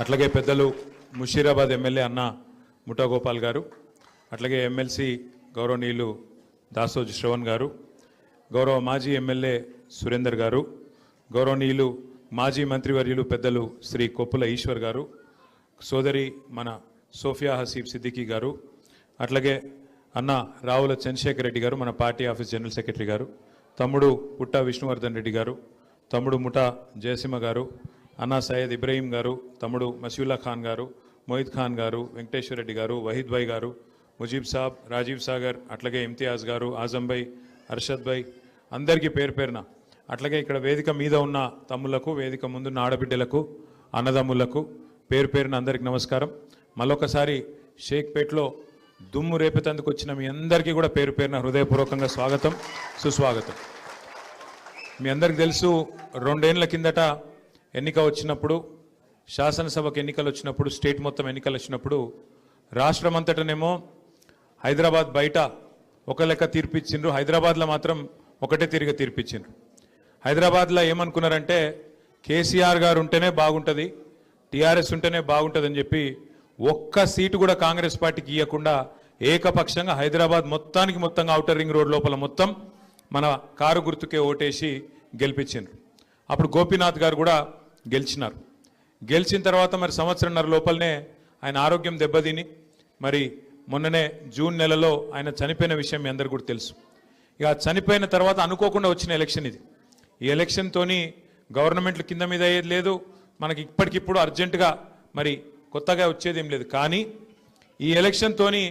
అట్లాగే పెద్దలు ముషీరాబాద్ ఎమ్మెల్యే అన్న ముఠా గోపాల్ గారు, అట్లాగే ఎమ్మెల్సీ గౌరవనీయులు దాసోజు శ్రవణ్ గారు, గౌరవ మాజీ ఎమ్మెల్యే సురేందర్ గారు, గౌరవనీయులు మాజీ మంత్రివర్యులు పెద్దలు శ్రీ కొప్పుల ఈశ్వర్ గారు, సోదరి మన సోఫియా హసీబ్ సిద్దికీ గారు, అట్లాగే అన్న రావుల చంద్రశేఖర్ రెడ్డి గారు మన పార్టీ ఆఫీస్ జనరల్ సెక్రటరీ గారు, తమ్ముడు పుట్టా విష్ణువర్ధన్ రెడ్డి గారు, తమ్ముడు ముఠా జయసింహ గారు, అన్నా సయ్యద్ ఇబ్రహీం గారు, తమ్ముడు మసీవుల్లా ఖాన్ గారు, మొహిద్ ఖాన్ గారు, వెంకటేశ్వర రెడ్డి గారు, వహీద్ భాయ్ గారు, ముజీబ్ సాబ్, రాజీవ్ సాగర్, అట్లాగే ఇమ్తియాజ్ గారు, ఆజం భాయ్, అర్షద్ భాయ్, అందరికీ పేరు పేరున, అట్లాగే ఇక్కడ వేదిక మీద ఉన్న తమ్ముళ్లకు, వేదిక ముందున్న ఆడబిడ్డలకు, అన్నదమ్ములకు పేరు పేరున అందరికీ నమస్కారం. మళ్ళొకసారి షేక్పేట్లో దుమ్ము రేపేందుకు వచ్చిన మీ అందరికీ కూడా పేరు పేరున హృదయపూర్వకంగా స్వాగతం, సుస్వాగతం. మీ అందరికి తెలుసు, 2 ఏళ్ల కిందట ఎన్నిక వచ్చినప్పుడు, శాసనసభకు ఎన్నికలు వచ్చినప్పుడు, స్టేట్ మొత్తం ఎన్నికలు వచ్చినప్పుడు రాష్ట్రమంతటనేమో హైదరాబాద్ బయట ఒక లెక్క తీర్పిచ్చిండ్రు, హైదరాబాద్లో మాత్రం ఒకటే తిరిగి తీర్పిచ్చిండ్రు. హైదరాబాద్లో ఏమనుకున్నారంటే కేసీఆర్ గారు ఉంటేనే బాగుంటుంది, టీఆర్ఎస్ ఉంటేనే బాగుంటుంది అని చెప్పి ఒక్క సీటు కూడా కాంగ్రెస్ పార్టీకి ఇవ్వకుండా ఏకపక్షంగా హైదరాబాద్ మొత్తంగా ఔటర్ రింగ్ రోడ్ లోపల మొత్తం మన కారు గుర్తుకే ఓటేసి గెలిపించిండ్రు. అప్పుడు గోపీనాథ్ గారు కూడా గెలిచినారు. గెలిచిన తర్వాత మరి సంవత్సరంన్నర లోపలనే ఆయన ఆరోగ్యం దెబ్బతిని మరి మొన్ననే జూన్ నెలలో ఆయన చనిపోయిన విషయం మీ అందరికీ కూడా తెలుసు. ఇక చనిపోయిన తర్వాత అనుకోకుండా వచ్చిన ఎలక్షన్ ఇది. ఈ ఎలక్షన్తోని గవర్నమెంట్లు కింద మీద అయ్యేది లేదు, మనకి ఇప్పటికిప్పుడు అర్జెంటుగా మరి కొత్తగా వచ్చేది ఏం లేదు. కానీ ఈ ఎలక్షన్తోని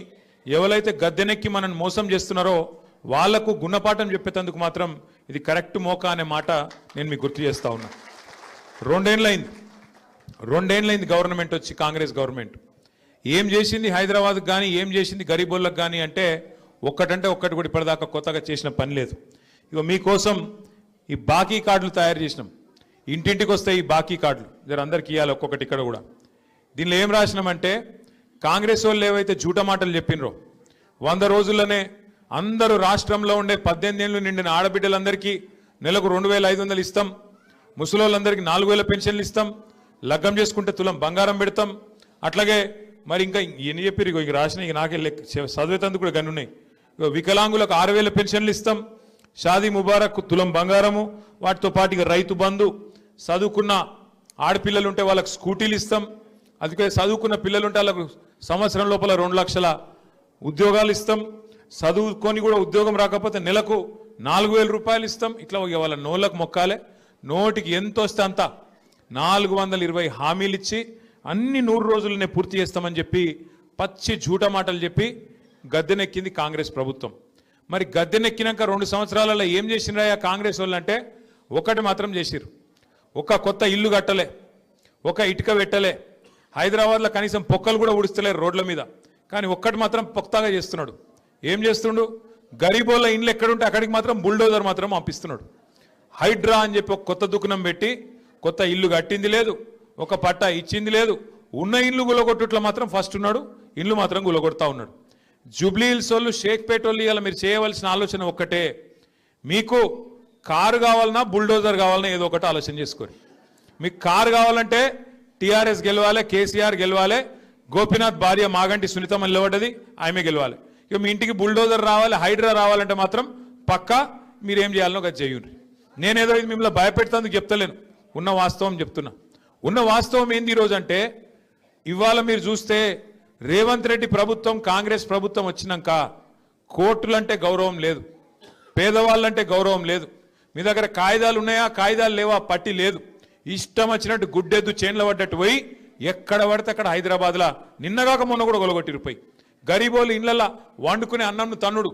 ఎవరైతే గద్దెనెక్కి మనల్ని మోసం చేస్తున్నారో వాళ్లకు గుణపాఠం చెప్పేందుకు మాత్రం ఇది కరెక్ట్ మోకా అనే మాట నేను మీకు గుర్తు చేస్తా ఉన్నా. 2 ఏళ్ళైంది గవర్నమెంట్ వచ్చి, కాంగ్రెస్ గవర్నమెంట్ ఏం చేసింది హైదరాబాద్కి కానీ, ఏం చేసింది గరీబోళ్ళకి కానీ అంటే ఒక్కటంటే ఒక్కటి కూడా ఇప్పటిదాకా కొత్తగా చేసిన పని లేదు. ఇక మీకోసం ఈ బాకీ కార్డులు తయారు చేసినాం. ఇంటింటికి వస్తాయి ఈ బాకీ కార్డులు, జర అందరికి ఇవ్వాలి ఒక్కొక్కటి. ఇక్కడ కూడా దీనిలో ఏం రాసినామంటే కాంగ్రెస్ వాళ్ళు ఏవైతే జూట మాటలు చెప్పినరో 100 రోజుల్లోనే అందరూ రాష్ట్రంలో ఉండే 18 ఏళ్ళు నిండిన ఆడబిడ్డలందరికీ నెలకు 2500 ఇస్తాం, ముసలోళ్ళందరికీ 4000 పెన్షన్లు ఇస్తాం, లగ్గం చేసుకుంటే తులం బంగారం పెడతాం, అట్లాగే మరి ఇంకా ఎన్ని చెప్పారు ఇక రాసిన, ఇక నాకే చదివేతందుకు కూడా గన్ను ఉన్నాయి. వికలాంగులకు 6000 పెన్షన్లు ఇస్తాం, షాదీ ముబారక్ తులం బంగారము, వాటితో పాటు ఇక రైతు బంధు, చదువుకున్న ఆడపిల్లలు ఉంటే వాళ్ళకు స్కూటీలు ఇస్తాం, అందుకే చదువుకున్న పిల్లలు ఉంటే వాళ్ళకు సంవత్సరం లోపల 2 లక్షల ఉద్యోగాలు ఇస్తాం, చదువుకొని కూడా ఉద్యోగం రాకపోతే నెలకు 4000 రూపాయలు ఇస్తాం. ఇట్లా వాళ్ళ నోళ్ళకు మొక్కాలే, నోటికి ఎంత వస్తే అంత 420 హామీలు ఇచ్చి అన్ని 100 రోజులనే పూర్తి చేస్తామని చెప్పి పచ్చి జూట మాటలు చెప్పి గద్దెనెక్కింది కాంగ్రెస్ ప్రభుత్వం. మరి గద్దెనెక్కినాక 2 సంవత్సరాలలో ఏం చేసినాయా కాంగ్రెస్ వాళ్ళు అంటే ఒకటి మాత్రం చేసిరు. ఒక కొత్త ఇల్లు కట్టలే, ఒక ఇటుక పెట్టలే, హైదరాబాద్లో కనీసం పొక్కలు కూడా ఊడిస్తలేరు రోడ్ల మీద. కానీ ఒక్కటి మాత్రం పొక్తాగా చేస్తున్నాడు. ఏం చేస్తుండు, గరీబోళ్ళ ఇండ్లు ఎక్కడుంటే అక్కడికి మాత్రం బుల్డోజర్ మాత్రం పంపిస్తున్నాడు. హైడ్రా అని చెప్పి ఒక కొత్త దుకాణం పెట్టి కొత్త ఇల్లు కట్టింది లేదు, ఒక పట్టా ఇచ్చింది లేదు, ఉన్న ఇల్లు గులగొట్టుట్లో మాత్రం ఫస్ట్ ఉన్నాడు, ఇల్లు మాత్రం గులగొడతా ఉన్నాడు. జూబ్లీ హిల్స్ వాళ్ళు, షేక్పేట వాళ్ళు ఇలా మీరు చేయవలసిన ఆలోచన ఒక్కటే, మీకు కారు కావాలన్నా బుల్డోజర్ కావాలన్నా ఏదో ఒకటి ఆలోచన చేసుకోరు. మీకు కారు కావాలంటే టీఆర్ఎస్ గెలవాలి, కేసీఆర్ గెలవాలి, గోపీనాథ్ భార్య మాగంటి సునీతమ్మ నిలబడ్డది, ఆమె గెలవాలి. ఇక మీ ఇంటికి బుల్డోజర్ రావాలి, హైడ్రా రావాలంటే మాత్రం పక్కా మీరేం చేయాలనో అది చేయండి. నేనేదో ఇది మిమ్మల్ని భయపెడతానికి చెప్తలేను, ఉన్న వాస్తవం చెప్తున్నా. ఉన్న వాస్తవం ఏంది ఈరోజు అంటే, ఇవాళ మీరు చూస్తే రేవంత్ రెడ్డి ప్రభుత్వం, కాంగ్రెస్ ప్రభుత్వం వచ్చినాక కోర్టులంటే గౌరవం లేదు, పేదవాళ్ళంటే గౌరవం లేదు, మీ దగ్గర కాయిదాలు ఉన్నాయా కాయిదాలు లేవా పట్టి లేదు, ఇష్టం వచ్చినట్టు గుడ్డెద్దు చేన్ల పడ్డట్టు పోయి ఎక్కడ పడితే అక్కడ హైదరాబాద్లో నిన్నగాక మొన్న కూడా గొలగొట్టిరుపోయి గరీబోళ్ళు ఇళ్లలా వండుకునే అన్నంను తన్నుడు,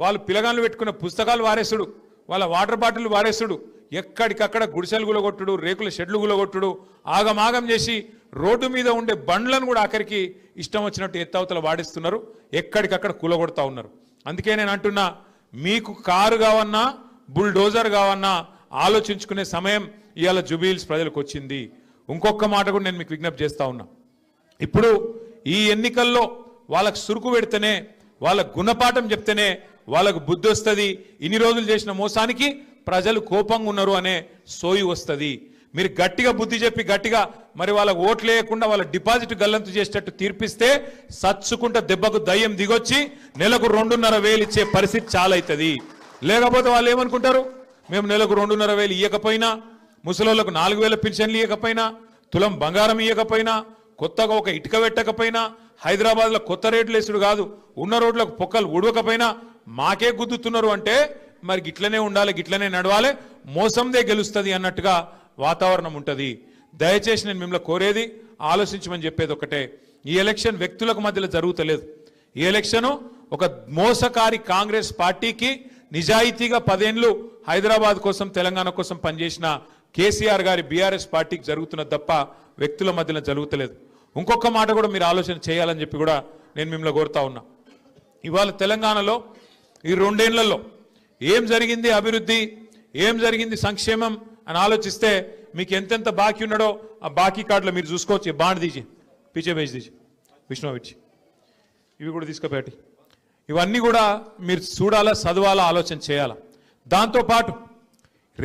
వాళ్ళు పిలగాళ్ళు పెట్టుకునే పుస్తకాలు వారేసుడు, వాళ్ళ వాటర్ బాటిల్ వారేసుడు, ఎక్కడికక్కడ గుడిసెలు గులగొట్టుడు, రేకుల షెడ్లు గులగొట్టుడు, ఆగమాగం చేసి రోడ్డు మీద ఉండే బండ్లను కూడా ఆఖరికి ఇష్టం వచ్చినట్టు ఎత్తవతల వాడిస్తున్నారు, ఎక్కడికక్కడ కూలగొడతా ఉన్నారు. అందుకే నేను అంటున్నా, మీకు కారు కావన్నా బుల్డోజర్ కావన్నా ఆలోచించుకునే సమయం ఇవాళ జూబ్లీ హిల్స్ ప్రజలకు వచ్చింది. ఇంకొక మాట కూడా నేను మీకు విజ్ఞప్తి చేస్తా ఉన్నా. ఇప్పుడు ఈ ఎన్నికల్లో వాళ్ళకు సురుకు పెడితేనే, వాళ్ళకు గుణపాఠం చెప్తేనే వాళ్ళకు బుద్ధి వస్తుంది. ఇన్ని రోజులు చేసిన మోసానికి ప్రజలు కోపంగా ఉన్నారు అనే సోయి వస్తుంది. మీరు గట్టిగా బుద్ధి చెప్పి గట్టిగా మరి వాళ్ళకి ఓట్లు వేయకుండా వాళ్ళ డిపాజిట్ గల్లంతు చేసేటట్టు తీర్పిస్తే సచ్చుకుంట దెబ్బకు దయ్యం దిగొచ్చి నెలకు 2,500 ఇచ్చే పరిస్థితి చాలా అవుతుంది. లేకపోతే వాళ్ళు ఏమనుకుంటారు, మేము నెలకు 2,500 ఇవ్వకపోయినా, ముసలోళ్ళకు 4,000 పెన్షన్లు ఇవ్వకపోయినా, తులం బంగారం ఇవ్వకపోయినా, కొత్తగా ఒక ఇటుక పెట్టకపోయినా, హైదరాబాద్లో కొత్త రేట్లు వేసుడు కాదు, ఉన్న రోడ్లకు పొక్కలు ఉడవకపోయినా మాకే గుద్దుతున్నారు అంటే మరి గిట్లనే ఉండాలి, గిట్లనే నడవాలి, మోసందే గెలుస్తుంది అన్నట్టుగా వాతావరణం ఉంటుంది. దయచేసి నేను మిమ్మల్ని కోరేది ఆలోచించమని చెప్పేది ఒకటే, ఈ ఎలక్షన్ వ్యక్తులకు మధ్యలో జరుగుతలేదు. ఈ ఎలక్షను ఒక మోసకారి కాంగ్రెస్ పార్టీకి నిజాయితీగా 10 ఏళ్ళు హైదరాబాద్ కోసం తెలంగాణ కోసం పనిచేసిన కేసీఆర్ గారి బీఆర్ఎస్ పార్టీకి జరుగుతున్నది తప్ప వ్యక్తుల మధ్యలో జరుగుతలేదు. ఇంకొక మాట కూడా మీరు ఆలోచన చేయాలని చెప్పి కూడా నేను మిమ్మల్ని కోరుతా ఉన్నా. ఇవాళ తెలంగాణలో ఈ 2 ఏళ్లలో ఏం జరిగింది అభివృద్ధి, ఏం జరిగింది సంక్షేమం అని ఆలోచిస్తే మీకు ఎంతెంత బాకీ ఉన్నాడో ఆ బాకీ కార్డులో మీరు చూసుకోవచ్చు. బాండ్ దీజీ పీచే బేజ్ దీజీ విష్ణువిచ్చి ఇవి కూడా తీసుకుపెట్టి ఇవన్నీ కూడా మీరు చూడాలా, చదవాలా, ఆలోచన చేయాలా. దాంతోపాటు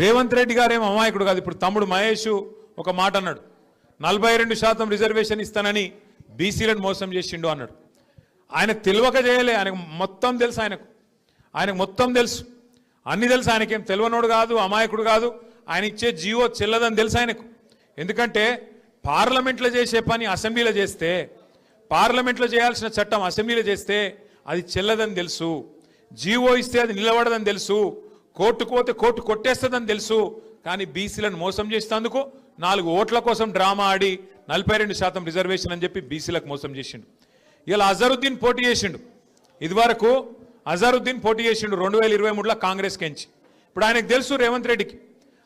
రేవంత్ రెడ్డి గారేమో అమాయకుడు కాదు. ఇప్పుడు తమ్ముడు మహేష్ ఒక మాట అన్నాడు, 42% రిజర్వేషన్ ఇస్తానని బీసీలను మోసం చేసిండు అన్నాడు. ఆయనకు తెలియక చేయలే, ఆయనకు మొత్తం తెలుసు, ఆయనకు మొత్తం తెలుసు, అన్ని తెలుసు. ఆయనకేం తెలియనోడు కాదు, అమాయకుడు కాదు. ఆయన ఇచ్చే జీవో చెల్లదని తెలుసు ఆయనకు. ఎందుకంటే పార్లమెంట్లో చేసే పని అసెంబ్లీలో చేస్తే, పార్లమెంట్లో చేయాల్సిన చట్టం అసెంబ్లీలో చేస్తే అది చెల్లదని తెలుసు, జీవో ఇస్తే అది నిలబడదని తెలుసు, కోర్టుకు పోతే కోర్టు కొట్టేస్తుందని తెలుసు. కానీ బీసీలను మోసం చేసేందుకు 4 ఓట్ల కోసం డ్రామా ఆడి 42% రిజర్వేషన్ అని చెప్పి బీసీలకు మోసం చేసిండు. ఇలా అజరుద్దీన్ పోటీ చేసిండు. ఇదివరకు అజరుద్దీన్ పోటీ చేసిండు 2023లో కాంగ్రెస్ కెంచి. ఇప్పుడు ఆయనకు తెలుసు రేవంత్ రెడ్డికి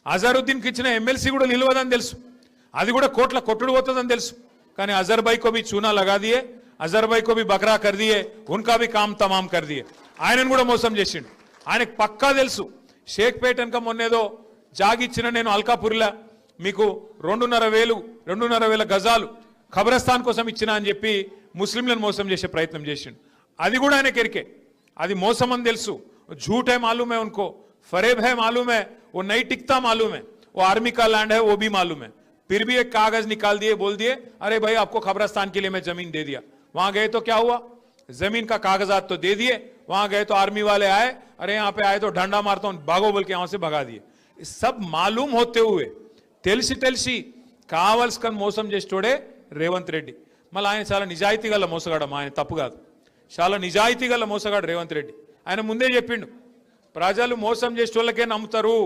అజరుద్దీన్కి ఇచ్చిన ఎమ్మెల్సీ కూడా నిలవదని తెలుసు, అది కూడా కోట్ల కొట్టుడు పోతుందని తెలుసు. కానీ అజర్ భాయ్ కో భీ చూనా లగా దియే, అజర్ భాయ్ కో భీ బకరా కర్ దియే, ఉన్కా భీ కామ్ తమాం కర్ దియే. ఆయనను కూడా మోసం చేసిండు. ఆయనకు పక్కా తెలుసు షేక్పేట వెనక మొన్నేదో జాగిచ్చిన నేను అల్కాపూర్లా మీకు 2,500 గజాలు ఖబరస్థాన్ కోసం ఇచ్చిన అని చెప్పి ముస్లింలను మోసం చేసే ప్రయత్నం చేసిండు. అది కూడా ఆయనకి ఎరికే, అది మోసం అని తెలుసు. झूठ है मालूम है उनको, फरेब है मालूम है, वो नहीं टिकता मालूम है, वो आर्मी का लैंड है वो भी मालूम है. फिर भी एक कागज निकाल दिए, बोल दिए अरे भाई आपको खबरस्तान के लिए मैं जमीन दे दिया. वहां गए तो क्या हुआ, जमीन का कागजात तो दे दिए, वहां गए तो आर्मी वाले आए, अरे यहाँ पे आए तो डंडा मारता हूं भागो बोल के वहां से भगा दिए. सब मालूम होते हुए తెలిసి కావాల్సుకొని మోసం చేసేటోడే రేవంత్ రెడ్డి. మళ్ళీ ఆయన చాలా నిజాయితీ గల మోసగాడు, ఆయన తప్పు కాదు, చాలా నిజాయితీ గల మోసగాడు రేవంత్ రెడ్డి. ఆయన ముందే చెప్పిండు, ప్రజలు మోసం చేసేటోళ్ళకే నమ్ముతారు,